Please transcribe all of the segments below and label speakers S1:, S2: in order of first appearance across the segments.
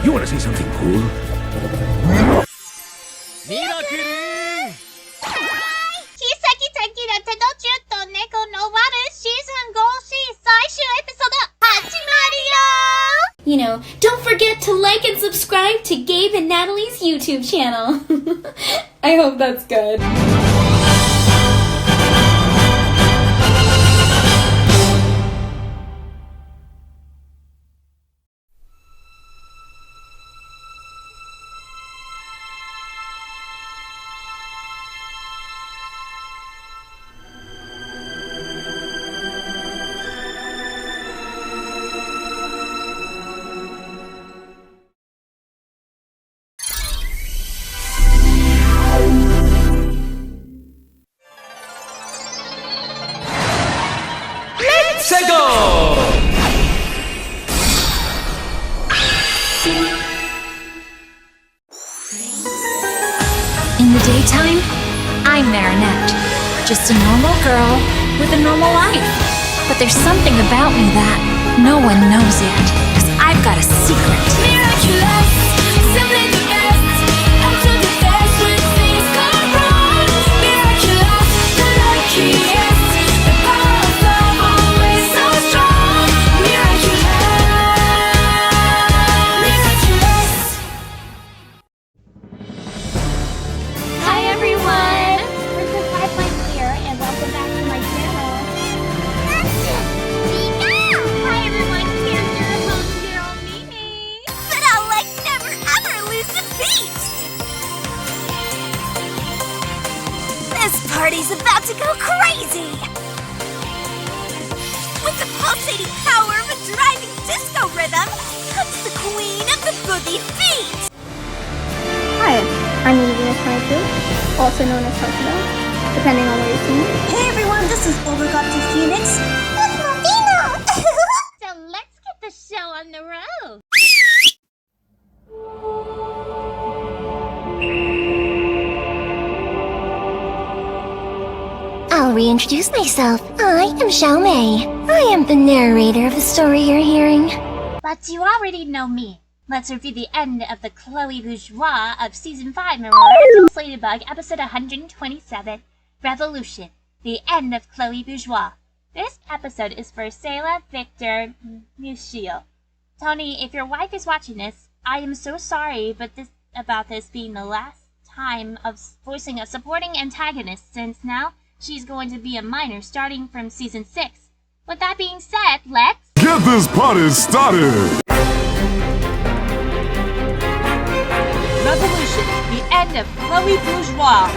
S1: You want to see something cool?
S2: Miraculous!
S3: 切先的手の中と猫のワルシーズン5最終エピソード始まるよ
S4: You know, don't forget to like and subscribe to Gabe and Natalie's YouTube channel. I hope that's good.
S5: In the daytime, I'm Marinette, just a normal girl with a normal life. But there's something about me that no one knows yet, 'cause I've got a secret. Miraculous, simply the best, up to the best when things go wrong. Miraculous, the luckiest, the power of love always so strong. Miraculous.
S3: Hi everyone! Princess Pipeline here and welcome back to my channel. Hi everyone, here's your host girl Mimi. But I'll never ever lose the beat! This party's about to go crazy! With the pulsating power of a driving disco rhythm comes the queen of the boogie beat!
S6: Hi, I'm Venus22, also known as Tokyo, depending on where you're seeing it.
S7: Hey everyone, this is Overclocked Phoenix.
S3: That's Movino! So let's get the show on the road!
S8: I'll reintroduce myself. I am Xiaomei. I am the narrator of the story you're hearing.
S3: But you already know me. Let's review the end of the Chloé Bourgeois of Season 5 Miraculous Ladybug, Episode 127, Revolution, the end of Chloé Bourgeois. This episode is for Selah, Victor-Muscio. Tony, if your wife is watching this, I am so sorry about this being the last time of voicing a supporting antagonist, since now she's going to be a minor starting from Season 6. With that being said, let's
S9: get this party started!
S3: Revolution, the end of Chloé Bourgeois.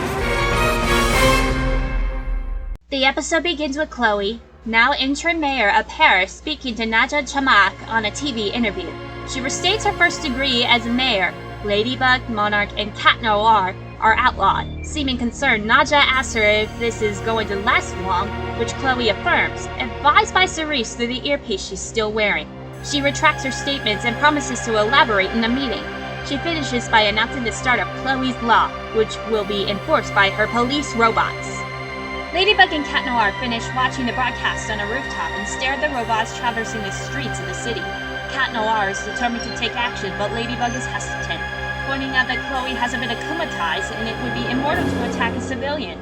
S3: The episode begins with Chloé, now interim mayor of Paris, speaking to Nadia Chamak on a TV interview. She restates her first degree as mayor. Ladybug, Monarch, and Cat Noir are outlawed. Seeming concerned, Nadia asks her if this is going to last long, which Chloé affirms, advised by Cerise through the earpiece she's still wearing. She retracts her statements and promises to elaborate in the meeting. She finishes by announcing the start of Chloé's Law, which will be enforced by her police robots. Ladybug and Cat Noir finish watching the broadcast on a rooftop and stare at the robots traversing the streets of the city. Cat Noir is determined to take action, but Ladybug is hesitant, pointing out that Chloé hasn't been akumatized and it would be immortal to attack a civilian.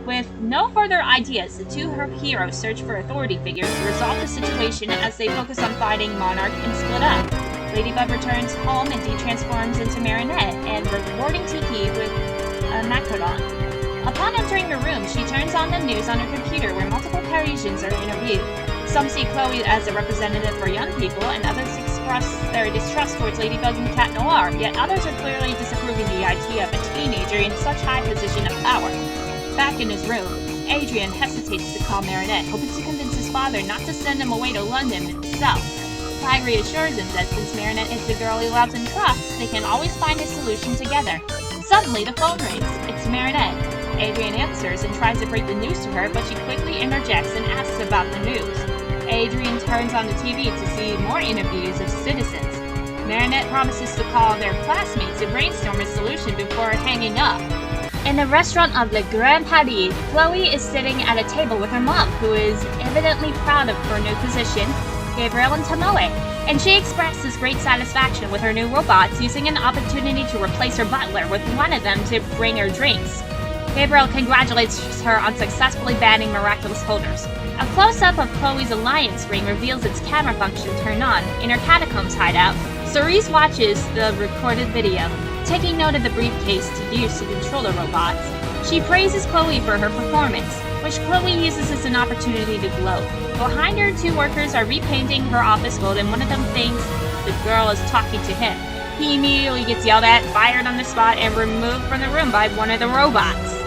S3: With no further ideas, the two heroes search for authority figures to resolve the situation as they focus on fighting Monarch and split up. Ladybug returns home and de-transforms into Marinette and rewarding Tiki with a macaron. Upon entering her room, she turns on the news on her computer where multiple Parisians are interviewed. Some see Chloé as a representative for young people, and others express their distrust towards Ladybug and Cat Noir, yet others are clearly disapproving the idea of a teenager in such high position of power. Back in his room, Adrien hesitates to call Marinette, hoping to convince his father not to send him away to London himself. Clyde reassures him that since Marinette is the girl he loves and trusts, they can always find a solution together. Suddenly, the phone rings. It's Marinette. Adrien answers and tries to break the news to her, but she quickly interjects and asks about the news. Adrien turns on the TV to see more interviews of citizens. Marinette promises to call their classmates to brainstorm a solution before hanging up. In the restaurant of Le Grand Paris, Chloé is sitting at a table with her mom, who is evidently proud of her new position, Gabriel and Tomoe. and she expresses great satisfaction with her new robots, using an opportunity to replace her butler with one of them to bring her drinks. Gabriel congratulates her on successfully banning Miraculous holders. A close-up of Chloe's Alliance ring reveals its camera function turned on. In her catacombs hideout, Cerise watches the recorded video, taking note of the briefcase to use to control the robots. She praises Chloe for her performance, which Chloe uses as an opportunity to gloat. Behind her, 2 workers are repainting her office gold, and one of them thinks the girl is talking to him. He immediately gets yelled at, fired on the spot, and removed from the room by one of the robots.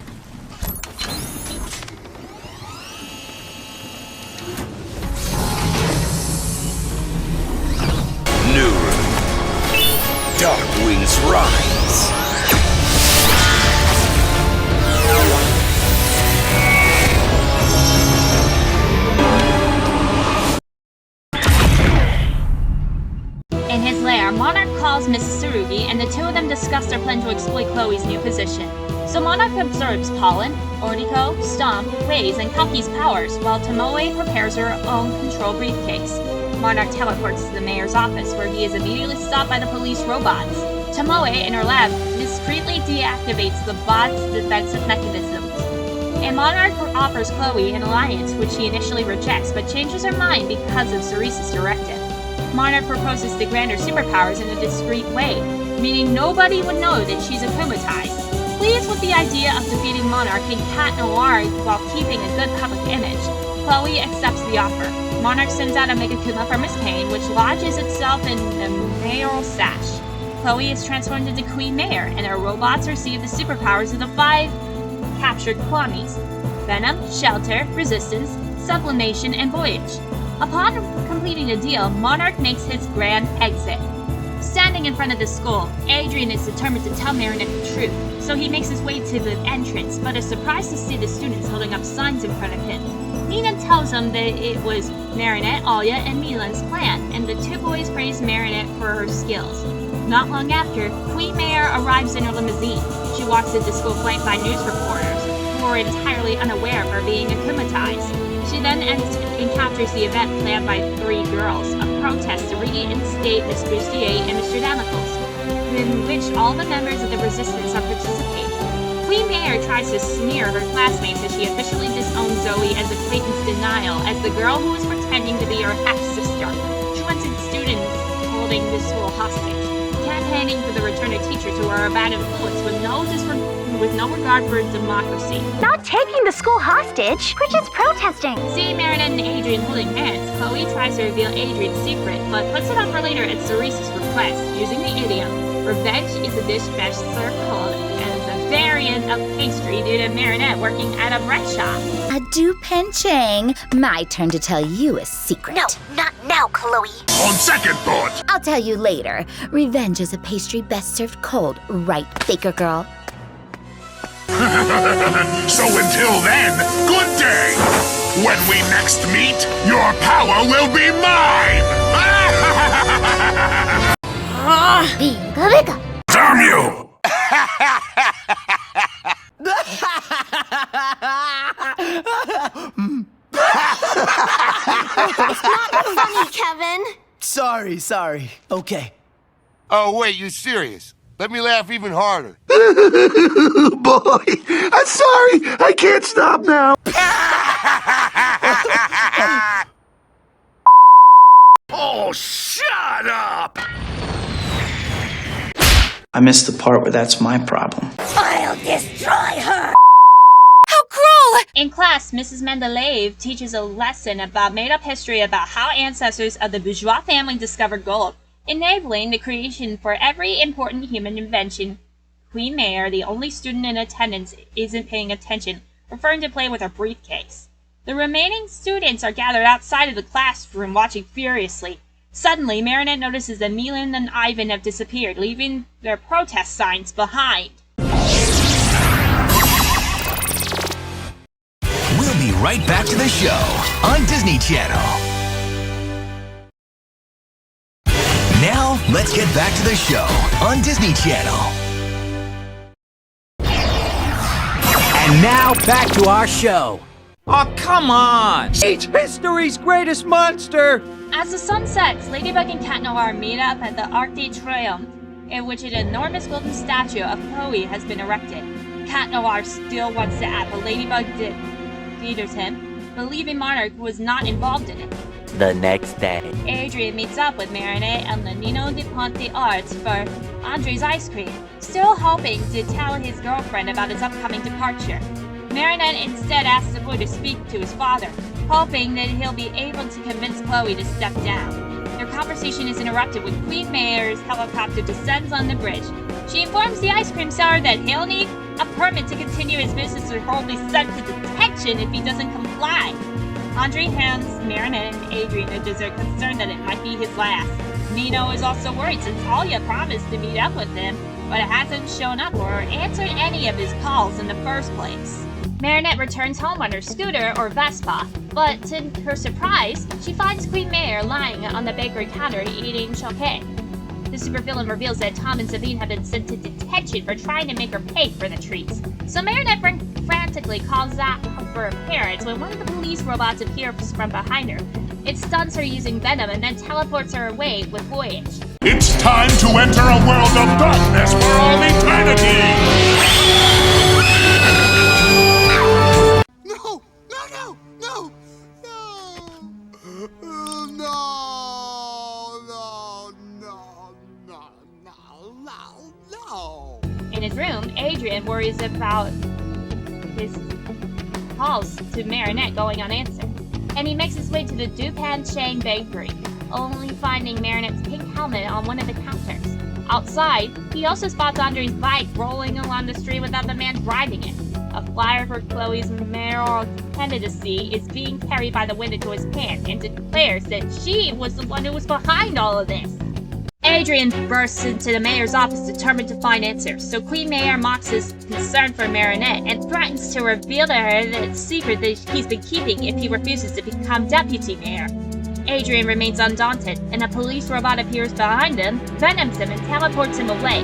S1: New room. Dark wings rise.
S3: In his lair, Monarch calls Mrs. Tsurugi, and the 2 of them discuss their plan to exploit Chloe's new position. So Monarch observes Pollen, Ornico, Stomp, Waze, and Kalki's powers, while Tomoe prepares her own control briefcase. Monarch teleports to the mayor's office, where he is immediately stopped by the police robots. Tomoe, in her lab, discreetly deactivates the bot's defensive mechanisms. And Monarch offers Chloe an alliance, which she initially rejects, but changes her mind because of Cerise's directive. Monarch proposes to grant her superpowers in a discreet way, meaning nobody would know that she's akumatized. Pleased with the idea of defeating Monarch and Cat Noir while keeping a good public image, Chloe accepts the offer. Monarch sends out a Megakuma from his pain, which lodges itself in the mayoral sash. Chloe is transformed into Queen Mayor, and her robots receive the superpowers of the 5 captured Kwamis: Venom, Shelter, Resistance, Sublimation, and Voyage. Upon completing the deal, Monarch makes his grand exit. Standing in front of the school, Adrian is determined to tell Marinette the truth, so he makes his way to the entrance, but is surprised to see the students holding up signs in front of him. Nina tells him that it was Marinette, Alya, and Milan's plan, and the 2 boys praise Marinette for her skills. Not long after, Queen Mayor arrives in her limousine. She walks into school flanked by news reporters, who are entirely unaware of her being akumatized. She then encounters the event planned by 3 girls, a protest to reinstate Miss Bustier and Mr. Damocles, in which all the members of the resistance are participating. Queen Mayor tries to smear her classmates as she officially disowns Zoe as acquaintance denial as the girl who is pretending to be her half-sister. She wanted students holding the school hostage, campaigning for the return of teachers who are a bad influence with no regard for democracy.
S8: Not taking the school hostage. We're just protesting.
S3: Seeing Marinette and Adrian holding hands, Chloe tries to reveal Adrian's secret, but puts it off for later at Cerise's request, using the idiom, "Revenge is a dish best served cold," as a variant of pastry due to Marinette working at a bread shop.
S10: Adieu, Penchang. My turn to tell you a secret.
S8: No, not now, Chloe.
S9: On second thought,
S10: I'll tell you later. Revenge is a pastry best served cold, right, Baker Girl?
S9: so until then, good day! When we next meet, your power will be mine!
S8: Binga binga.
S9: Damn you!
S7: It's not funny, Kevin.
S2: Sorry. Okay.
S1: Oh, wait, you serious? Let me laugh even harder.
S9: Boy, I'm sorry, I can't stop now.
S1: Oh, shut up!
S2: I missed the part where that's my problem.
S8: I'll destroy her.
S10: How cruel!
S3: In class, Mrs. Mendeleev teaches a lesson about made-up history about how ancestors of the Bourgeois family discovered gold, enabling the creation for every important human invention. Queen Mayor, the only student in attendance, isn't paying attention, preferring to play with her briefcase. The remaining students are gathered outside of the classroom watching furiously. Suddenly, Marinette notices that Milan and Ivan have disappeared, leaving their protest signs behind.
S11: We'll be right back to the show on Disney Channel. Now, let's get back to the show on Disney Channel.
S2: And now, back to our show. Oh, come on! It's history's greatest monster!
S3: As the sun sets, Ladybug and Cat Noir meet up at the Arc de Triomphe, in which an enormous golden statue of Chloé has been erected. Cat Noir still wants to add, but Ladybug defeats him, believing Monarch was not involved in it.
S12: The next day,
S3: Adrien meets up with Marinette and the Nino de Ponte Arts for Andre's ice cream, still hoping to tell his girlfriend about his upcoming departure. Marinette instead asks the boy to speak to his father, hoping that he'll be able to convince Chloé to step down. Their conversation is interrupted when Queen Mayor's helicopter descends on the bridge. She informs the ice cream seller that he'll need a permit to continue his business or he'll be sent to detention if he doesn't comply. Andre hands Marinette and Adrien a dessert, concerned that it might be his last. Nino is also worried since Alia promised to meet up with him, but hasn't shown up or answered any of his calls in the first place. Marinette returns home on her scooter or Vespa, but to her surprise, she finds Queen Mayor lying on the bakery counter eating chocolate. The supervillain reveals that Tom and Sabine have been sent to detention for trying to make her pay for the treats. So Marinette frantically calls out for her parents when one of the police robots appears from behind her. It stuns her using venom and then teleports her away with Voyage.
S9: It's time to enter a world of darkness for all eternity!
S1: No! No, no! No! No! No!
S3: In his room, Adrien worries about his calls to Marinette going unanswered, and he makes his way to the Dupan Chang Bakery, only finding Marinette's pink helmet on one of the counters. Outside, he also spots Andre's bike rolling along the street without the man driving it. A flyer for Chloé's mayoral candidacy is being carried by the wind into his hand and declares that she was the one who was behind all of this. Adrien bursts into the mayor's office determined to find answers, so Queen Mayor mocks his concern for Marinette and threatens to reveal to her the secret that he's been keeping if he refuses to become deputy mayor. Adrien remains undaunted, and a police robot appears behind him, venoms him, and teleports him away.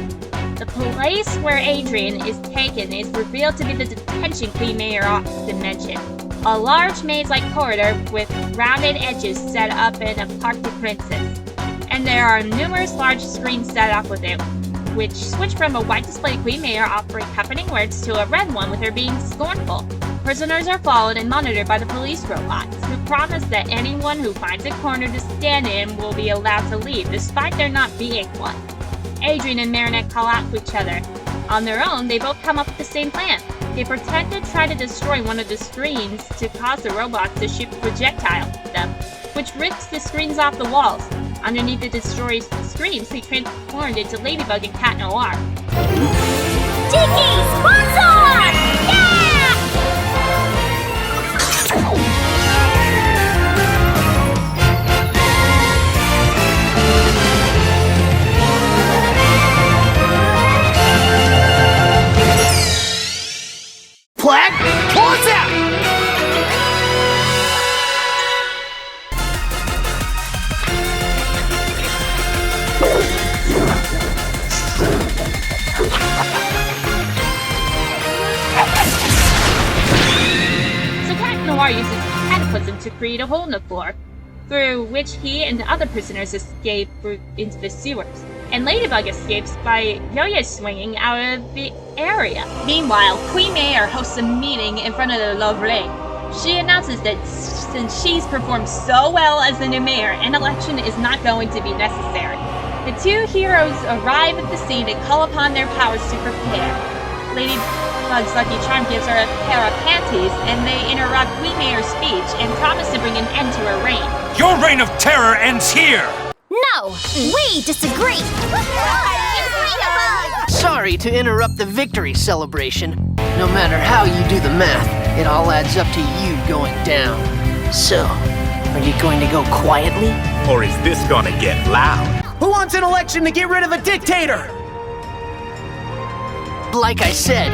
S3: The place where Adrien is taken is revealed to be the detention Queen Mayor often mentioned. A large maze-like corridor with rounded edges set up in a Parc des Princes. And there are numerous large screens set up with it, which switch from a white display Queen Mayor offering comforting words to a red one with her being scornful. Prisoners are followed and monitored by the police robots, who promise that anyone who finds a corner to stand in will be allowed to leave, despite there not being one. Adrien and Marinette call out to each other. On their own, they both come up with the same plan. They pretend to try to destroy one of the screens to cause the robots to shoot projectiles at them, which rips the screens off the walls. Underneath the destroyed screens, they transformed into Ladybug and Cat Noir.
S8: Tiki sponsor! Yeah!
S2: Flag, toss out!
S3: Noir uses cataclysm to create a hole in the floor, through which he and the other prisoners escape into the sewers. And Ladybug escapes by yo-yo swinging out of the area. Meanwhile, Queen Mayor hosts a meeting in front of the Louvre. She announces that since she's performed so well as the new mayor, an election is not going to be necessary. The two heroes arrive at the scene and call upon their powers to prepare. Ladybug's lucky charm gives her a pair of panties, and they interrupt Queen Mayor's speech and promise to bring an end to her reign.
S13: Your reign of terror ends here!
S10: No! We disagree!
S14: Sorry to interrupt the victory celebration. No matter how you do the math, it all adds up to you going down. So, are you going to go quietly?
S13: Or is this gonna get loud?
S2: Who wants an election to get rid of a dictator?
S14: Like I said,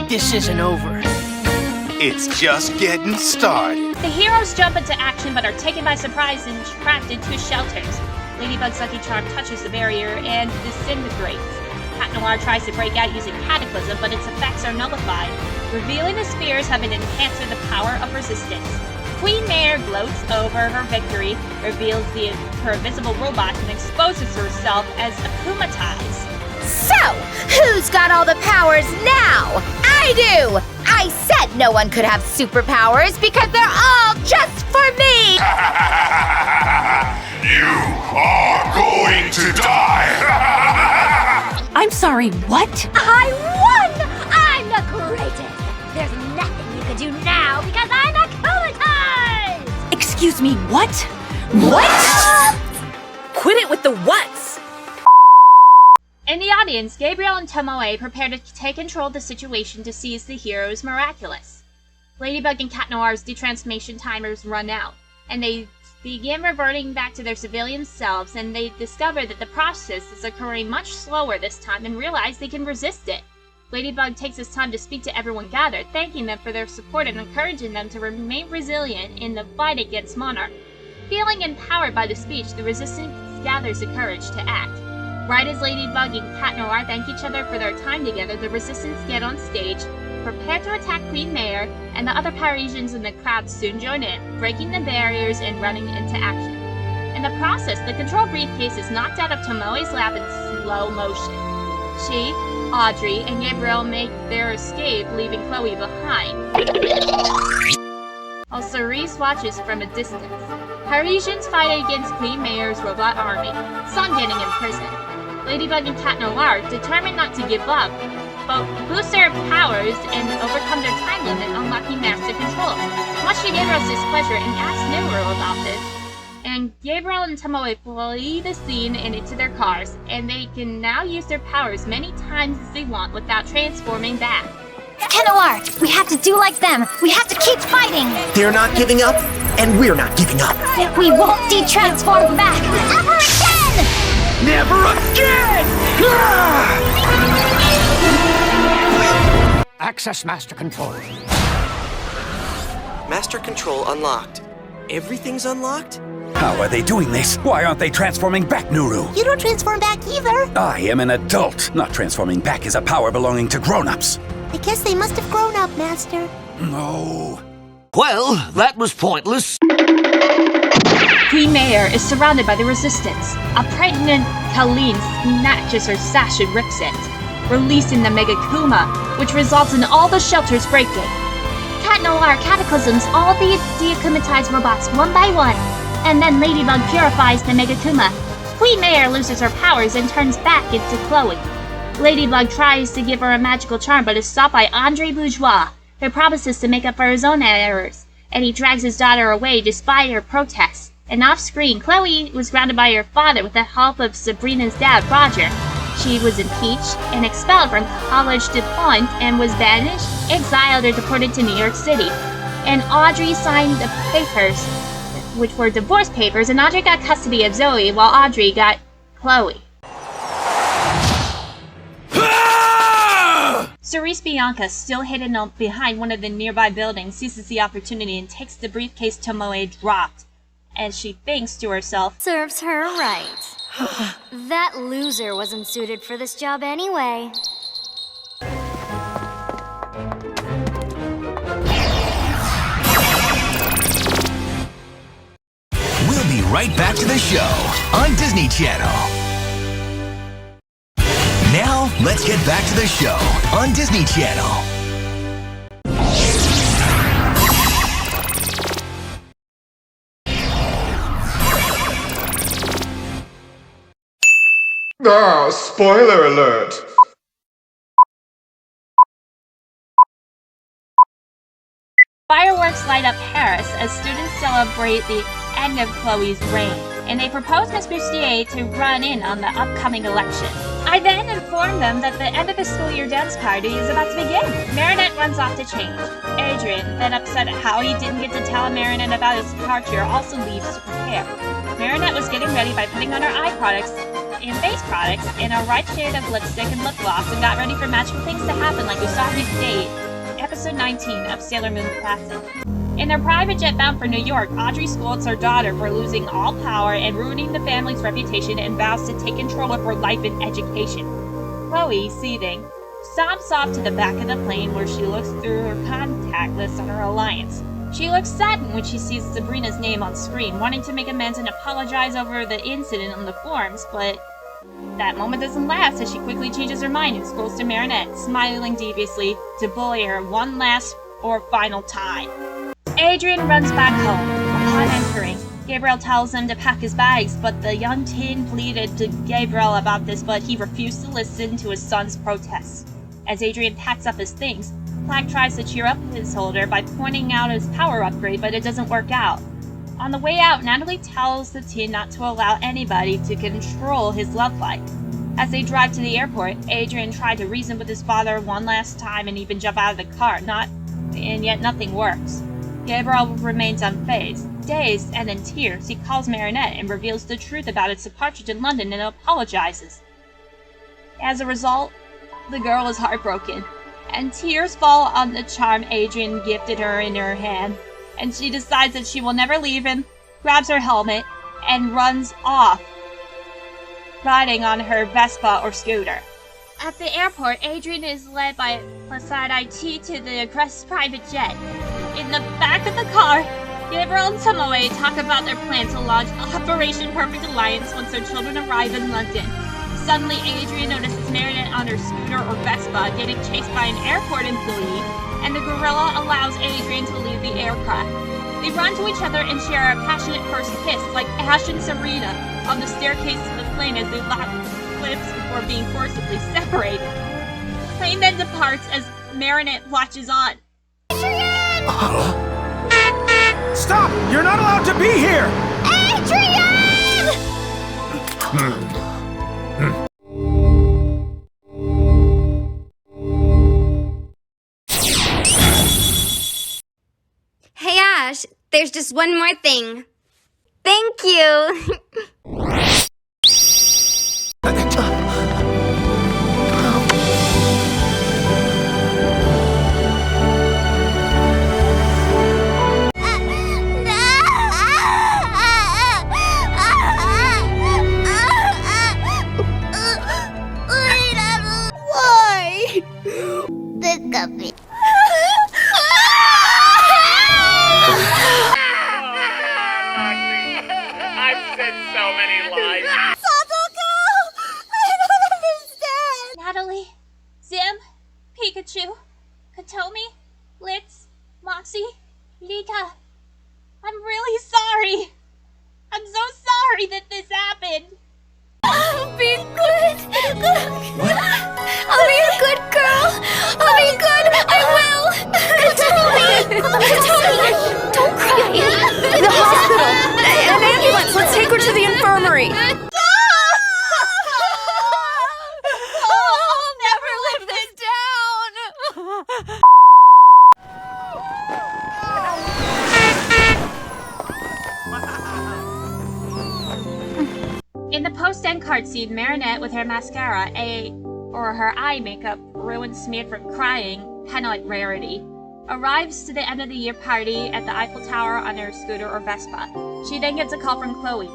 S14: this isn't over.
S13: It's just getting started.
S3: The heroes jump into action but are taken by surprise and trapped in two shelters. Ladybug's lucky charm touches the barrier and disintegrates. Cat Noir tries to break out using Cataclysm, but its effects are nullified, revealing the spheres have been enhanced with the power of resistance. Queen Mayor gloats over her victory, reveals her invisible robots, and exposes herself as akumatized.
S10: So, who's got all the powers now? I do! I said no one could have superpowers because they're all just for me!
S9: You are going to die!
S2: I'm sorry, what?
S5: I won! I'm the greatest! There's nothing you can do now because I'm akumatized!
S2: Excuse me, what? What? Quit it with the whats!
S3: In the audience, Gabriel and Tomoe prepare to take control of the situation to seize the heroes Miraculous. Ladybug and Cat Noir's detransformation timers run out, and they begin reverting back to their civilian selves, and they discover that the process is occurring much slower this time and realize they can resist it. Ladybug takes his time to speak to everyone gathered, thanking them for their support and encouraging them to remain resilient in the fight against Monarch. Feeling empowered by the speech, the resistance gathers the courage to act. Right as Ladybug and Cat Noir thank each other for their time together, the resistance get on stage, prepare to attack Queen Mayor, and the other Parisians in the crowd soon join in, breaking the barriers and running into action. In the process, the control briefcase is knocked out of Tomoe's lap in slow motion. She, Audrey, and Gabriel make their escape, leaving Chloé behind, while Cerise watches from a distance. Parisians fight against Queen Mayor's robot army, some getting imprisoned. Ladybug and Cat Noir, determined not to give up, but boost their powers and overcome their time limit, unlocking master control. Much to Gabriel's displeasure, and asks Nuru about this. And Gabriel and Tomoe flee the scene and into their cars, and they can now use their powers many times as they want without transforming back.
S5: Cat Noir, we have to do like them. We have to keep fighting.
S2: They're not giving up, and we're not giving up.
S5: We won't detransform back ever again!
S2: Never again!
S12: Access Master Control.
S15: Master Control unlocked. Everything's unlocked?
S13: How are they doing this? Why aren't they transforming back, Nuru?
S8: You don't transform back either.
S13: I am an adult. Not transforming back is a power belonging to grown-ups.
S8: I guess they must have grown up, Master.
S13: No.
S12: Well, that was pointless.
S3: Queen Mayor is surrounded by the resistance. A pregnant Colleen snatches her sash and rips it, releasing the Mega Kuma, which results in all the shelters breaking.
S5: Cat Noir cataclysms all the deakumatized robots one by one, and then Ladybug purifies the Mega Kuma.
S3: Queen Mayor loses her powers and turns back into Chloé. Ladybug tries to give her a magical charm but is stopped by Bourgeois, who promises to make up for his own errors, and he drags his daughter away despite her protests. And off-screen, Chloé was grounded by her father with the help of Sabrina's dad, Roger. She was impeached and expelled from College de Pont and was banished, exiled, or deported to New York City. And Audrey signed the papers, which were divorce papers, and Audrey got custody of Zoe while Audrey got Chloé. Cerise Bianca, still hidden behind one of the nearby buildings, seizes the opportunity and takes the briefcase Tomoe dropped, as she thinks to herself,
S5: serves her right. That loser wasn't suited for this job anyway.
S11: We'll be right back to the show on Disney Channel. Now, let's get back to the show on Disney Channel.
S16: Ah, spoiler alert!
S3: Fireworks light up Paris as students celebrate the end of Chloé's reign, and they propose Miss Bustier to run in on the upcoming election. I then inform them that the end of the school year dance party is about to begin. Marinette runs off to change. Adrian, then upset at how he didn't get to tell Marinette about his departure, also leaves to prepare. Marinette was getting ready by putting on her eye products and face products and a right shade of lipstick and lip gloss, and got ready for magical things to happen like we saw you today, episode 19 of Sailor Moon Classic. In their private jet bound for New York, Audrey scolds her daughter for losing all power and ruining the family's reputation, and vows to take control of her life and education. Chloé, seething, stomps off to the back of the plane where she looks through her contact list on her alliance. She looks saddened when she sees Sabrina's name on screen, wanting to make amends and apologize over the incident on the forums, but that moment doesn't last as she quickly changes her mind and scrolls to Marinette, smiling deviously to bully her one last or final time. Adrien runs back home. Upon entering, Gabriel tells him to pack his bags, but the young teen pleaded to Gabriel about this, but he refused to listen to his son's protests. As Adrien packs up his things, Flag tries to cheer up his holder by pointing out his power upgrade, but it doesn't work out. On the way out, Natalie tells the teen not to allow anybody to control his love life. As they drive to the airport, Adrien tried to reason with his father one last time and even jump out of the car, and yet nothing works. Gabriel remains unfazed. Dazed and in tears, he calls Marinette and reveals the truth about its departure to London and apologizes. As a result, the girl is heartbroken, and tears fall on the charm Adrien gifted her in her hand, and she decides that she will never leave him, grabs her helmet, and runs off, riding on her Vespa or scooter. At the airport, Adrien is led by Placide IT to the aggressive private jet. In the back of the car, Gabriel and Tomoe talk about their plan to launch Operation Perfect Alliance once their children arrive in London. Suddenly, Adrien notices Marinette on her scooter or Vespa getting chased by an airport employee, and the gorilla allows Adrien to leave the aircraft. They run to each other and share a passionate first kiss, like Ash and Serena, on the staircase to the plane as they lock lips before being forcibly separated. The plane then departs as Marinette watches on. Adrien!
S17: Stop! You're not allowed to be here!
S7: Adrien!
S18: Hey Ash, there's just one more thing. Thank you!
S7: Why? The guppy.
S19: I've said so many lies.
S7: I don't understand.
S3: Natalie, Zim, Pikachu, Katomi, Litz, Moxie, Lika. I'm really sorry. I'm so sorry that this happened.
S7: I'll be good. I'll be a good girl. I'll be good. I will. Katomi, don't cry.
S2: The hospital! An ambulance! Let's take her to the infirmary!
S7: I'll never live this down.
S3: In the post-end card scene, Marinette with her mascara, or her eye makeup, ruined smeared from crying, pen-like rarity, arrives to the end of the year party at the Eiffel Tower on her scooter or Vespa. She then gets a call from Chloé.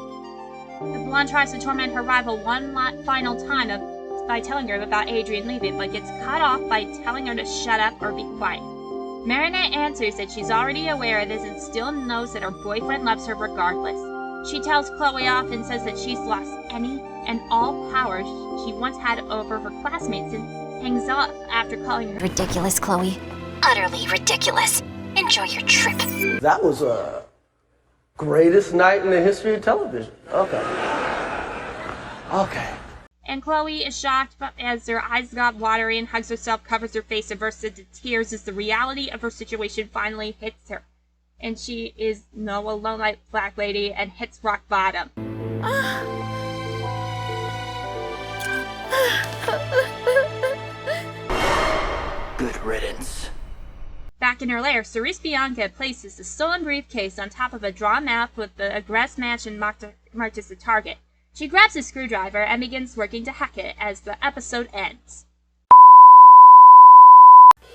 S3: The blonde tries to torment her rival one final time by telling her about Adrien leaving, but gets cut off by telling her to shut up or be quiet. Marinette answers that she's already aware of this and still knows that her boyfriend loves her regardless. She tells Chloé off and says that she's lost any and all powers she once had over her classmates and hangs up after calling her
S5: Ridiculous, Chloé. Utterly ridiculous. Enjoy your trip.
S20: That was a greatest night in the history of television. Okay.
S3: And Chloé is shocked as her eyes got watery and hugs herself, covers her face, and bursts into tears as the reality of her situation finally hits her. And she is no alone like Black Lady and hits rock bottom.
S20: Good riddance.
S3: Back in her lair, Cerise Bianca places the stolen briefcase on top of a drawn map with the aggressed mansion marked as the target. She grabs a screwdriver and begins working to hack it as the episode ends.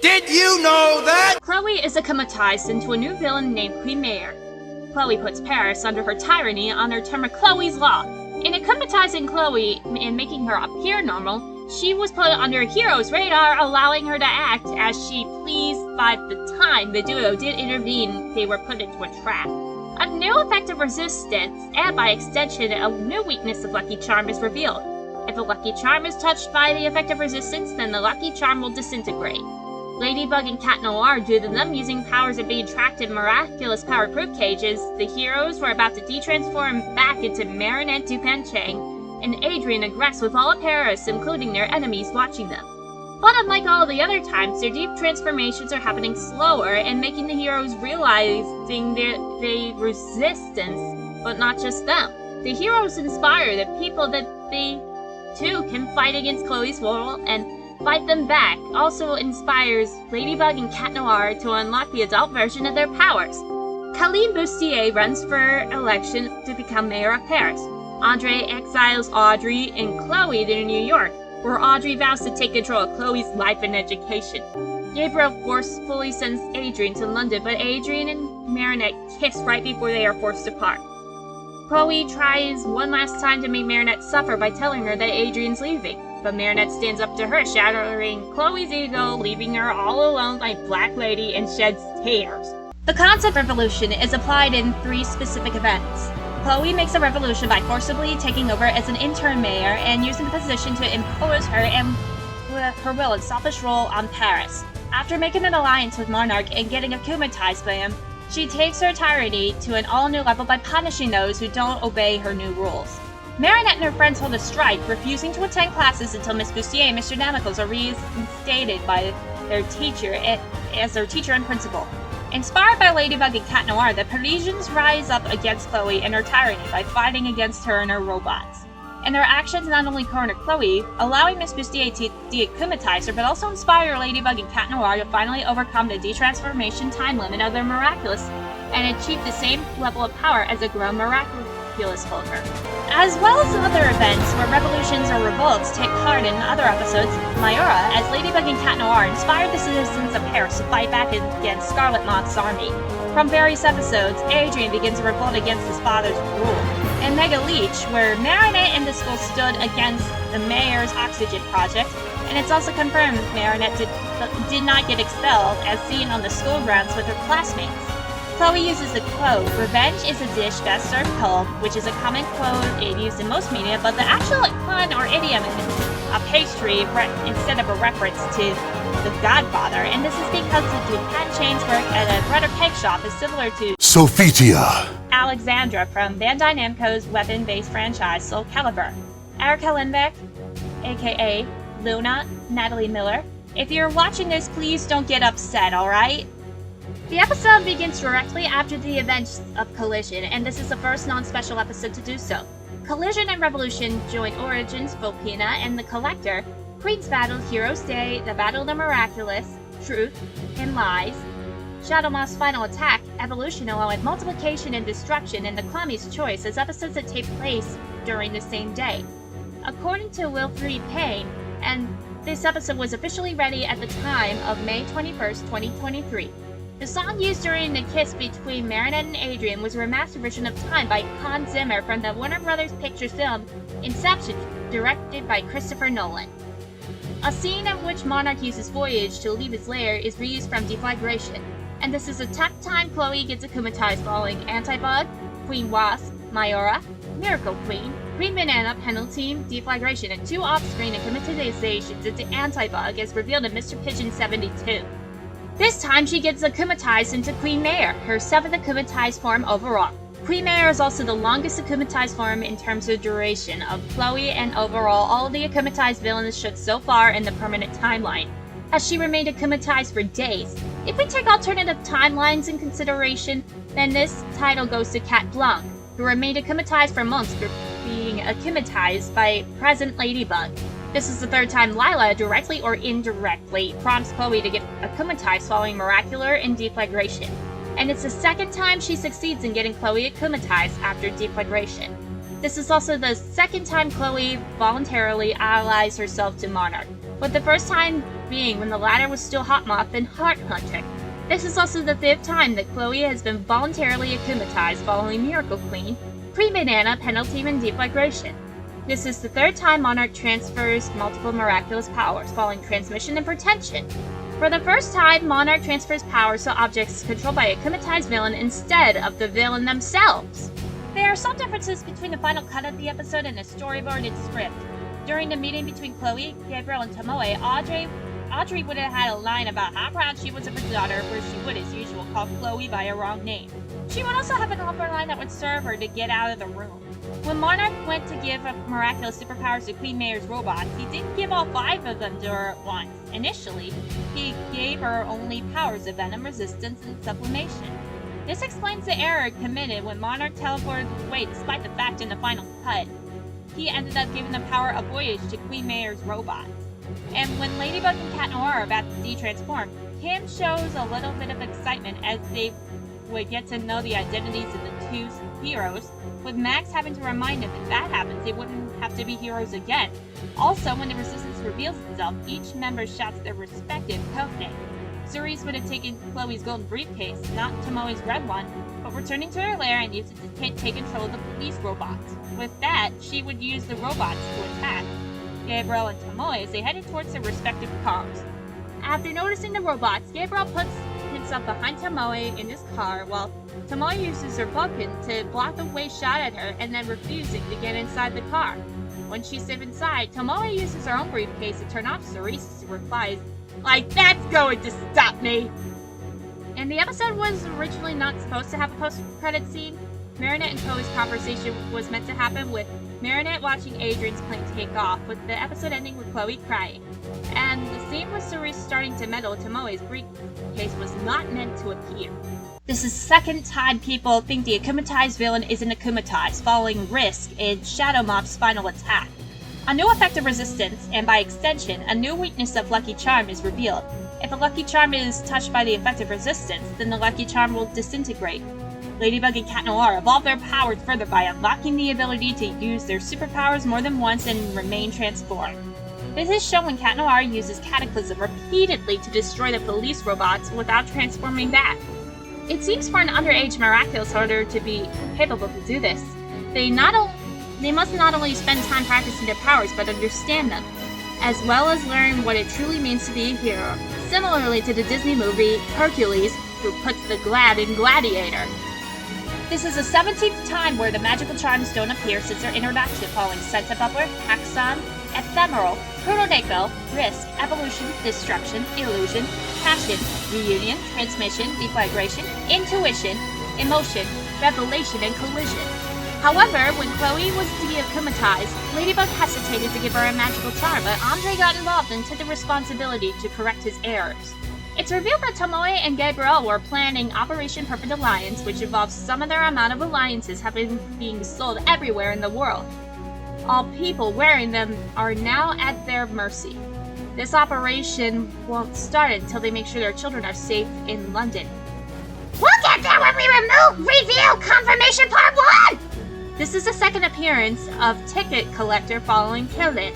S17: Did you know that?
S3: Chloé is acclimatized into a new villain named Queen Mayor. Chloé puts Paris under her tyranny on her term of Chloé's Law. In acclimatizing Chloé and making her appear normal, she was put under Hero's radar, allowing her to act as she pleased. By the time the duo did intervene, they were put into a trap. A new effective resistance, and by extension, a new weakness of Lucky Charm is revealed. If a Lucky Charm is touched by the effective resistance, then the Lucky Charm will disintegrate. Ladybug and Cat Noir, due to them using powers of being trapped in miraculous power-proof cages, the heroes were about to de-transform back into Marinette Dupanchang, and Adrien aggressed with all of Paris, including their enemies, watching them. But unlike all the other times, their deep transformations are happening slower and making the heroes realizing their resistance, but not just them. The heroes inspire the people that they too can fight against Chloé's world and fight them back. Also inspires Ladybug and Cat Noir to unlock the adult version of their powers. Colleen Bustier runs for election to become mayor of Paris. Andre exiles Audrey and Chloé to New York, where Audrey vows to take control of Chloé's life and education. Gabriel forcefully sends Adrien to London, but Adrien and Marinette kiss right before they are forced apart. Chloé tries one last time to make Marinette suffer by telling her that Adrien's leaving, but Marinette stands up to her, shattering Chloé's ego, leaving her all alone like Black Lady, and sheds tears. The concept revolution is applied in 3 specific events. Chloé makes a revolution by forcibly taking over as an interim mayor and using the position to impose her will and selfish rule on Paris. After making an alliance with Monarch and getting akumatized by him, she takes her tyranny to an all-new level by punishing those who don't obey her new rules. Marinette and her friends hold a strike, refusing to attend classes until Miss Bustier and Mr. Damicles are reinstated by their teacher as their teacher and principal. Inspired by Ladybug and Cat Noir, the Parisians rise up against Chloé and her tyranny by fighting against her and her robots. And their actions not only corner Chloé, allowing Miss Bustier to de-akumatize her, but also inspire Ladybug and Cat Noir to finally overcome the de-transformation time limit of their Miraculous and achieve the same level of power as a grown Miraculous holder. As well as other events where revolutions or revolts take part in other episodes, Mayura, as Ladybug and Cat Noir, inspired the citizens of Paris to fight back against Scarlet Moth's army. From various episodes, Adrien begins a revolt against his father's rule. In Mega Leech, where Marinette and the school stood against the mayor's oxygen project, and it's also confirmed Marinette did not get expelled, as seen on the school grounds with her classmates. Chloé uses the quote, "Revenge is a dish best served cold," which is a common quote used in most media, but the actual pun or idiom is a pastry instead of a reference to the Godfather, and this is because the Dupanchang's work at a bread or cake shop is similar to
S1: Sophitia
S3: Alexandra from Bandai Namco's weapon-based franchise Soul Calibur. Erica Lindbeck, aka Luna, Natalie Miller. If you're watching this, please don't get upset, alright? The episode begins directly after the events of Collision, and this is the first non-special episode to do so. Collision and Revolution join Origins, Volpina, and the Collector, Queen's Battle, Hero's Day, the Battle of the Miraculous, Truth, and Lies, Shadow Moth's Final Attack, Evolution, along with Multiplication and Destruction, and the Kwami's Choice as episodes that take place during the same day. According to Wilfried Payne, and this episode was officially ready at the time of May 21st, 2023. The song used during the kiss between Marinette and Adrien was a remastered version of Time by Hans Zimmer from the Warner Brothers Pictures film Inception, directed by Christopher Nolan. A scene in which Monarch uses Voyage to leave his lair is reused from Deflagration, and this is the 10th time Chloé gets akumatized following Antibug, Queen Wasp, Mayura, Miracle Queen, Queen Banana, Penalty, Deflagration, and 2 off-screen akumatizations into Antibug as revealed in Mr. Pigeon 72. This time she gets akumatized into Queen Mare, her 7th akumatized form overall. Queen Mare is also the longest akumatized form in terms of duration of Chloé, and overall all of the akumatized villains shook so far in the permanent timeline, as she remained akumatized for days. If we take alternative timelines in consideration, then this title goes to Cat Blanc, who remained akumatized for months for being akumatized by present Ladybug. This is the 3rd time Lila, directly or indirectly, prompts Chloé to get akumatized following Miraculous and Deflagration. And it's the 2nd time she succeeds in getting Chloé akumatized after Deflagration. This is also the 2nd time Chloé voluntarily allies herself to Monarch, with the 1st time being when the latter was still Hot Moth and Heart Hunter. This is also the 5th time that Chloé has been voluntarily akumatized following Miracle Queen, Queen Banana, Penalty, and Deflagration. This is the third time Monarch transfers multiple miraculous powers, following transmission and pretension. For the first time, Monarch transfers powers to objects controlled by a kumatized villain instead of the villain themselves. There are some differences between the final cut of the episode and the storyboard and script. During the meeting between Chloé, Gabriel, and Tomoe, Audrey would have had a line about how proud she was of her daughter, where she would, as usual, call Chloé by her wrong name. She would also have an upper line that would serve her to get out of the room. When Monarch went to give miraculous superpowers to Queen Mayor's robots, he didn't give all 5 of them to her at once. Initially, he gave her only powers of venom resistance and sublimation. This explains the error committed when Monarch teleported away, despite the fact in the final cut, he ended up giving the power of voyage to Queen Mayor's robots. And when Ladybug and Cat Noir are about to de-transform, Kim shows a little bit of excitement as they would get to know the identities of the 2 heroes, with Max having to remind them if that happens, they wouldn't have to be heroes again. Also, when the Resistance reveals itself, each member shouts their respective codename. Cerise would have taken Chloe's golden briefcase, not Tomoe's red one, but returning to her lair and use it to take control of the police robots. With that, she would use the robots to attack Gabriel and Tomoe as they headed towards their respective cars. After noticing the robots, Gabriel puts himself behind Tomoe in his car while Tomoe uses her Vulcan to block the way shot at her and then refusing to get inside the car. When she's safe inside, Tomoe uses her own briefcase to turn off Cerise's replies like, "That's going to stop me!" And the episode was originally not supposed to have a post-credit scene. Marinette and Chloe's conversation was meant to happen with Marinette watching Adrian's plane take off, with the episode ending with Chloe crying. And the scene with Cerise starting to meddle with Tomoe's briefcase was not meant to appear. This is the second time people think the akumatized villain isn't akumatized, following Risk in Shadow Mob's final attack. A new effect of resistance, and by extension, a new weakness of Lucky Charm is revealed. If a Lucky Charm is touched by the effect of resistance, then the Lucky Charm will disintegrate. Ladybug and Cat Noir evolve their powers further by unlocking the ability to use their superpowers more than once and remain transformed. This is shown when Cat Noir uses Cataclysm repeatedly to destroy the police robots without transforming back. It seems for an underage Miraculous holder to be capable to do this. They must not only spend time practicing their powers, but understand them, as well as learn what it truly means to be a hero, similarly to the Disney movie Hercules, who puts the glad in Gladiator. This is the 17th time where the magical charms don't appear since their introduction, following Sense Bubbler, Axon, Ephemeral, Kuroneko, Risk, Evolution, Destruction, Illusion, Passion, Reunion, Transmission, Deflagration, Intuition, Emotion, Revelation, and Collision. However, when Chloe was to be akumatized, Ladybug hesitated to give her a magical charm, but Andre got involved and took the responsibility to correct his errors. It's revealed that Tomoe and Gabriel were planning Operation Perfect Alliance, which involves some of their amount of alliances being sold everywhere in the world. All people wearing them are now at their mercy. This operation won't start until they make sure their children are safe in London.
S10: We'll get there when we reveal Confirmation Part 1!
S3: This is the second appearance of Ticket Collector following Kill It.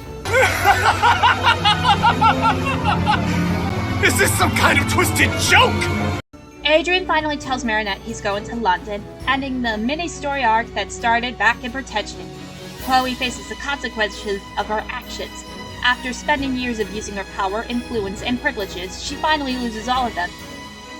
S17: Is this some kind of twisted joke?
S3: Adrian finally tells Marinette he's going to London, ending the mini-story arc that started back in Pretension. Chloe faces the consequences of her actions. After spending years of using her power, influence, and privileges, she finally loses all of them.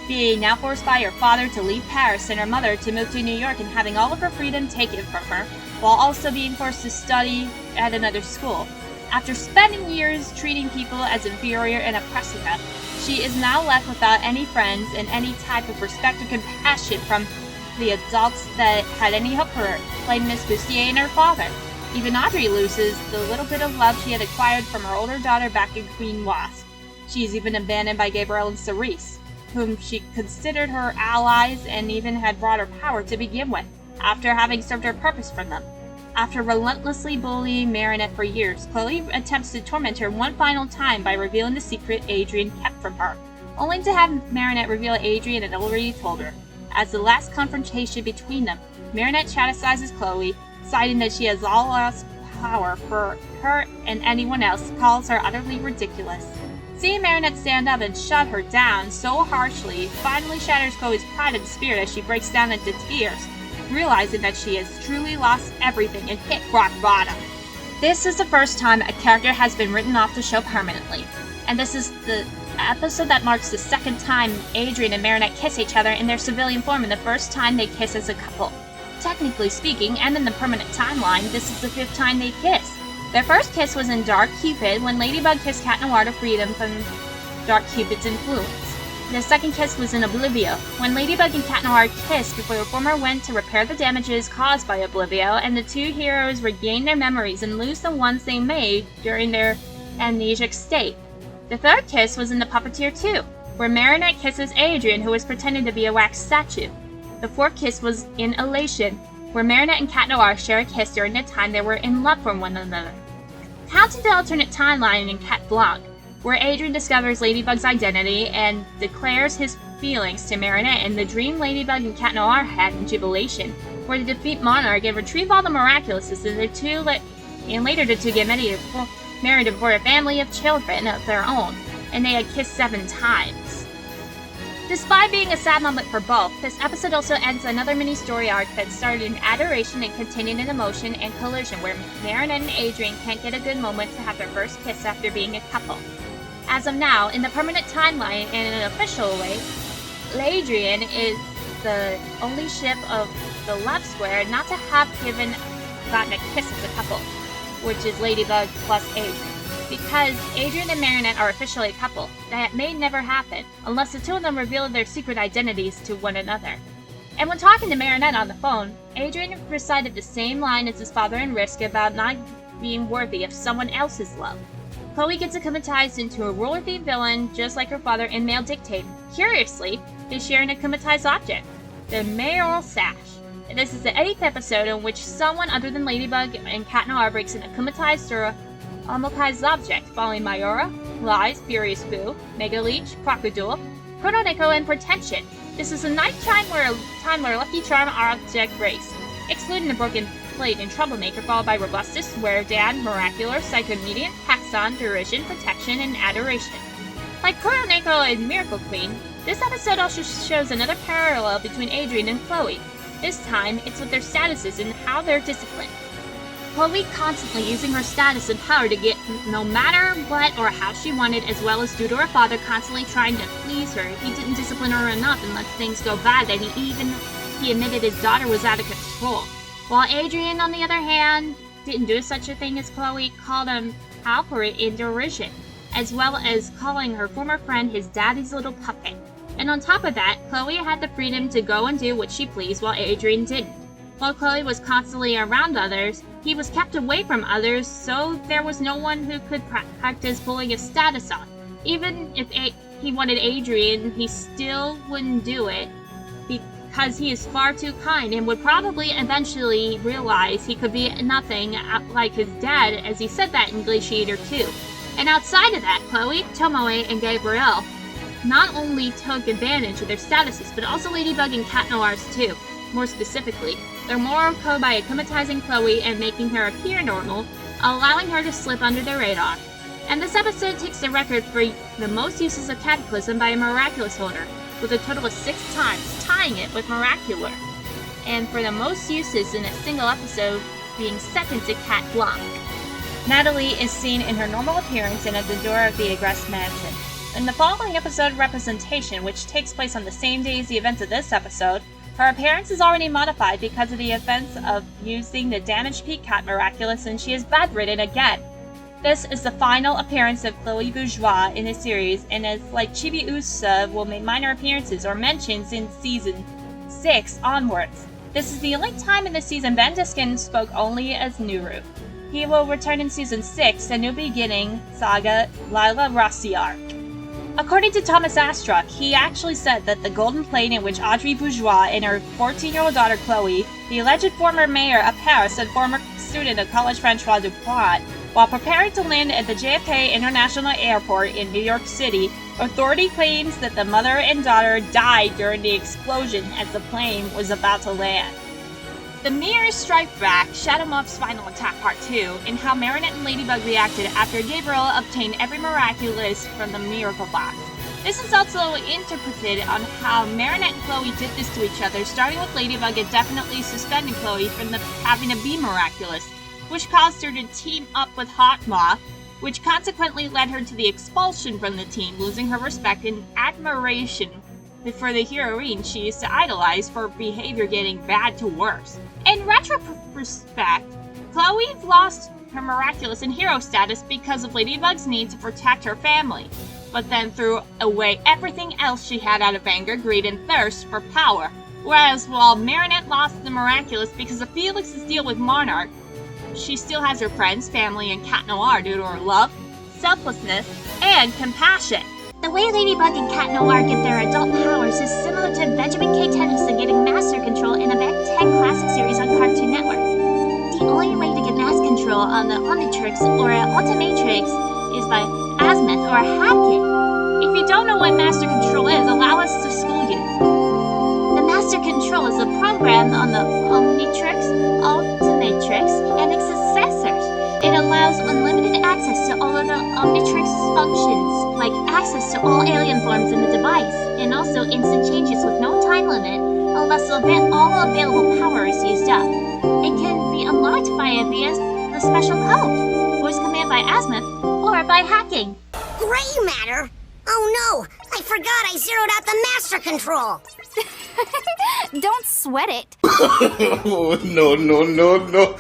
S3: Being now forced by her father to leave Paris and her mother to move to New York and having all of her freedom taken from her, while also being forced to study at another school. After spending years treating people as inferior and oppressing them, she is now left without any friends and any type of respect or compassion from the adults that had any hope for her, like Miss Bustier and her father. Even Audrey loses the little bit of love she had acquired from her older daughter back in Queen Wasp. She is even abandoned by Gabriel and Cerise, whom she considered her allies and even had brought her power to begin with, after having served her purpose for them. After relentlessly bullying Marinette for years, Chloe attempts to torment her one final time by revealing the secret Adrian kept from her, only to have Marinette reveal Adrian had already told her. As the last confrontation between them, Marinette chastises Chloe, citing that she has all lost power for her and anyone else, calls her utterly ridiculous. Seeing Marinette stand up and shut her down so harshly finally shatters Chloe's pride and spirit as she breaks down into tears, realizing that she has truly lost everything and hit rock bottom. This is the first time a character has been written off the show permanently, and this is the episode that marks the second time Adrien and Marinette kiss each other in their civilian form and the first time they kiss as a couple. Technically speaking, and in the permanent timeline, this is the 5th time they kiss. Their first kiss was in Dark Cupid, when Ladybug kissed Cat Noir to free them from Dark Cupid's influence. The second kiss was in Oblivio, when Ladybug and Cat Noir kissed before the former went to repair the damages caused by Oblivio, and the two heroes regain their memories and lose the ones they made during their amnesic state. The third kiss was in The Puppeteer 2, where Marinette kisses Adrien, who was pretending to be a wax statue. The fourth kiss was in Elation, where Marinette and Cat Noir share a kiss during the time they were in love for one another. Counting the alternate timeline in Cat Blanc, where Adrien discovers Ladybug's identity and declares his feelings to Marinette, and the dream Ladybug and Cat Noir had in Jubilation, where they defeat Monarch and retrieve all the Miraculouses, and later the two get married and bore a family of children of their own, and they had kissed 7 times. Despite being a sad moment for both, this episode also ends another mini-story arc that started in adoration and continued in emotion and collision, where Marinette and Adrien can't get a good moment to have their first kiss after being a couple. As of now, in the permanent timeline and in an official way, Adrien is the only ship of the love square not to have gotten a kiss as a couple, which is Ladybug plus Adrien. Because Adrien and Marinette are officially a couple, that may never happen unless the two of them reveal their secret identities to one another. And when talking to Marinette on the phone, Adrien recited the same line as his father in Risk about not being worthy of someone else's love. Chloé gets akumatized into a ruler-themed villain just like her father in Male Dictate. Curiously, they share an akumatized object, the mayoral sash. And this is the 8th episode in which someone other than Ladybug and Cat Noir breaks an akumatized or amokized object, following Mayora, Lies, Furious Boo, Mega Leech, Crocodile, Chrononeko, and Pretension. This is a night time where Lucky Charm object breaks, excluding the broken plate and Troublemaker, followed by Robustus, Swear Dad, Miraculous, Psychomedian, Taxon, Derision, Protection, and Adoration. Like Chrononeko and Miracle Queen, this episode also shows another parallel between Adrien and Chloé. This time, it's with their statuses and how they're disciplined. Chloé constantly using her status and power to get no matter what or how she wanted, as well as due to her father constantly trying to please her. He didn't discipline her enough and let things go bad that he admitted his daughter was out of control. While Adrien, on the other hand, didn't do such a thing as Chloé, called him out for it in derision, as well as calling her former friend his daddy's little puppet. And on top of that, Chloé had the freedom to go and do what she pleased while Adrien didn't. While Chloé was constantly around others, he was kept away from others, so there was no one who could practice pulling his status off. Even if he wanted Adrien, he still wouldn't do it, because he is far too kind and would probably eventually realize he could be nothing like his dad, as he said that in Glaciator 2. And outside of that, Chloé, Tomoe, and Gabrielle not only took advantage of their statuses, but also Ladybug and Cat Noir's too. More specifically, their moral code by akumatizing Chloé and making her appear normal, allowing her to slip under the radar. And this episode takes the record for the most uses of Cataclysm by a Miraculous holder, with a total of 6 times, tying it with Miraculous. And for the most uses in a single episode, being second to Cat Blanc. Natalie is seen in her normal appearance and at the door of the Egress Mansion. In the following episode representation, which takes place on the same day as the events of this episode, her appearance is already modified because of the events of using the damaged Peacock Miraculous, and she is bedridden again. This is the final appearance of Chloé Bourgeois in the series, and as like Chibi Usa will make minor appearances or mentions in season 6 onwards. This is the only time in the season Ben Diskin spoke only as Nuru. He will return in season 6, A New Beginning Saga Lila Rossi arc. According to Thomas Astruck, he actually said that the golden plane in which Audrey Bourgeois and her 14-year-old daughter Chloé, the alleged former mayor of Paris and former student of College François Dupont, while preparing to land at the JFK International Airport in New York City, authority claims that the mother and daughter died during the explosion as the plane was about to land. The Mirrors Strike Back, Shadow Moth's Final Attack Part 2, and how Marinette and Ladybug reacted after Gabriel obtained every Miraculous from the Miracle Box. This is also interpreted on how Marinette and Chloé did this to each other, starting with Ladybug indefinitely suspending Chloé from having to be Miraculous. which caused her to team up with Hot Moth, which consequently led her to the expulsion from the team, losing her respect and admiration for the heroine she used to idolize for behavior getting bad to worse. In retrospect, Chloe lost her miraculous and hero status because of Ladybug's need to protect her family, but then threw away everything else she had out of anger, greed, and thirst for power. Whereas while Marinette lost the miraculous because of Felix's deal with Monarch, she still has her friends, family, and Cat Noir due to her love, selflessness, and compassion.
S10: The way Ladybug and Cat Noir get their adult powers is similar to Benjamin K. Tennyson getting Master Control in a Ben 10 classic series on Cartoon Network. The only way to get Mass Control on the Omnitrix or Ultimatrix is by Azimuth or hacking.
S3: If you don't know what Master Control is, allow us to school you.
S10: The Master Control is a program on the Omnitrix, Ultimatrix, and its successors. It allows unlimited access to all of the Omnitrix functions, like access to all alien forms in the device, and also instant changes with no time limit, unless all available power is used up. It can be unlocked via the special code, voice command by Azimuth, or by hacking.
S8: Gray matter? Oh no! I forgot I zeroed out the Master Control!
S18: Don't sweat it.
S16: No, no, no, no.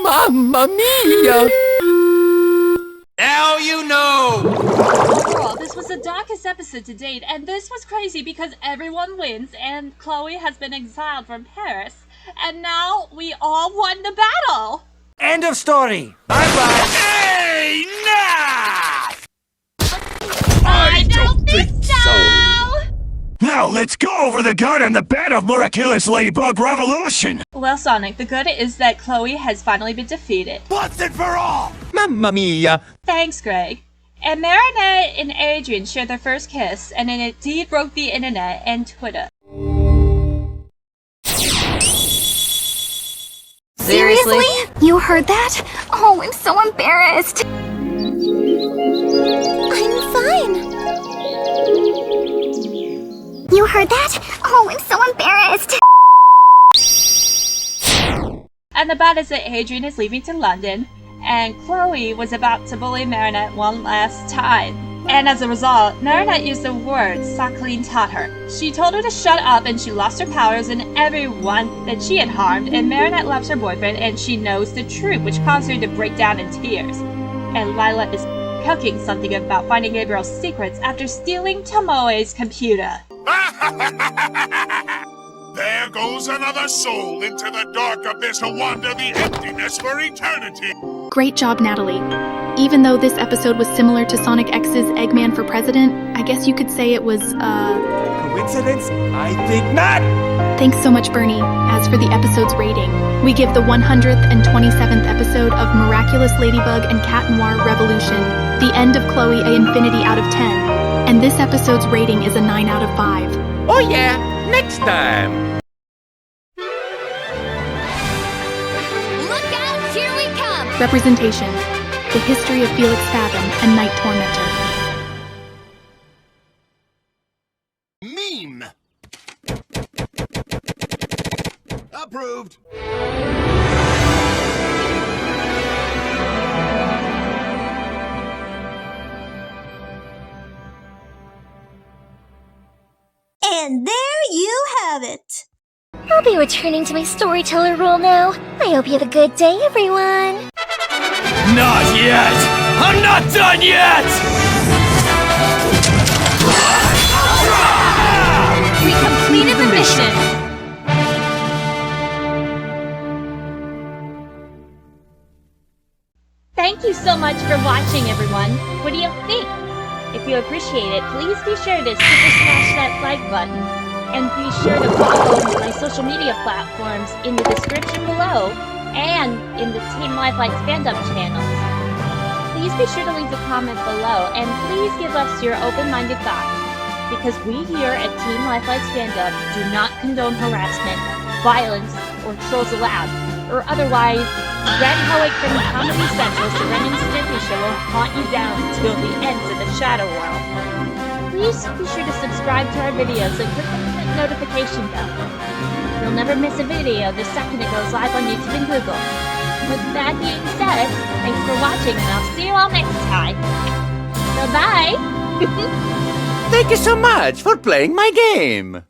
S12: Mamma mia!
S17: Now you know!
S3: Overall, this was the darkest episode to date, and this was crazy because everyone wins, and Chloe has been exiled from Paris, and now we all won the battle!
S12: End of story! Bye-bye!
S17: Hey, nah!
S3: I don't think so!
S17: Now let's go over the good and the bad of Miraculous Ladybug Revolution!
S3: Well, Sonic, the good is that Chloe has finally been defeated.
S17: Once and for all!
S12: Mamma mia!
S3: Thanks, Greg. And Marinette and Adrian shared their first kiss, and it indeed broke the internet and Twitter.
S18: Seriously? You heard that? Oh, I'm so embarrassed.
S8: I'm fine. You heard that?
S18: Oh, I'm so embarrassed.
S3: And the bad is that Adrian is leaving to London, and Chloe was about to bully Marinette one last time. And as a result, Marinette used the words Sakhaline taught her. She told her to shut up, and she lost her powers and everyone that she had harmed, and Marinette loves her boyfriend, and she knows the truth, which caused her to break down in tears. And Lila is cooking something about finding Gabriel's secrets after stealing Tomoe's computer.
S9: There goes another soul into the dark abyss to wander the emptiness for eternity.
S21: Great job, Natalie. Even though this episode was similar to Sonic X's Eggman for President, I guess you could say it was,
S12: Coincidence? I think not!
S21: Thanks so much, Bernie. As for the episode's rating, we give the 127th episode of Miraculous Ladybug and Cat Noir Revolution, The End of Chloe, a Infinity out of 10. And this episode's rating is a 9 out of 5.
S12: Oh yeah, next time!
S18: Look out, here we come!
S21: Representation. The History of Felix Fathom and Night Tormentor.
S9: Meme. Approved.
S8: And there you have it.
S5: I'll be returning to my storyteller role now. I hope you have a good day, everyone.
S17: Not yet! I'm not done yet!
S2: We completed the mission!
S3: Thank you so much for watching, everyone. What do you think? If you appreciate it, please be sure to super smash that like button. And be sure to follow my social media platforms in the description below and in the Team Lifelike's fandub channels. please be sure to leave a comment below, and please give us your open-minded thoughts. Because we here at Team Lifelight's Fandub do not condone harassment, violence, or trolls allowed, or otherwise, Red Hoic from Comedy Central's Serena and Stimpy show will haunt you down till the ends of the Shadow World. Please be sure to subscribe to our videos and click on the notification bell. You'll never miss a video the second it goes live on YouTube and Google. With that being said, thanks for watching, and I'll see you all next time. Bye-bye!
S12: Thank you so much for playing my game.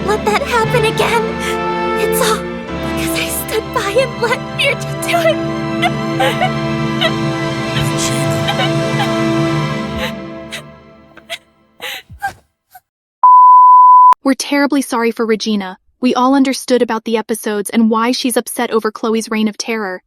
S8: Let that happen again. It's all because I stood by and let Mirta do it.
S21: We're terribly sorry for Regina. We all understood about the episodes and why she's upset over Chloe's reign of terror.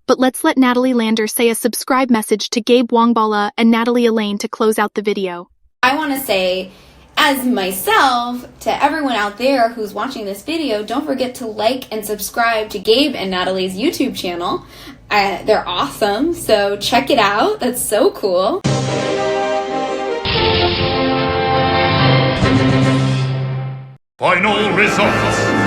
S21: But let's let Natalie Lander say a subscribe message to Gabe Wongbala and Natalie Elaine to close out the video.
S4: I want to say, as myself, to everyone out there who's watching this video, don't forget to like and subscribe to Gabe and Natalie's YouTube channel. They're awesome, so check it out. That's so cool.
S9: Final results.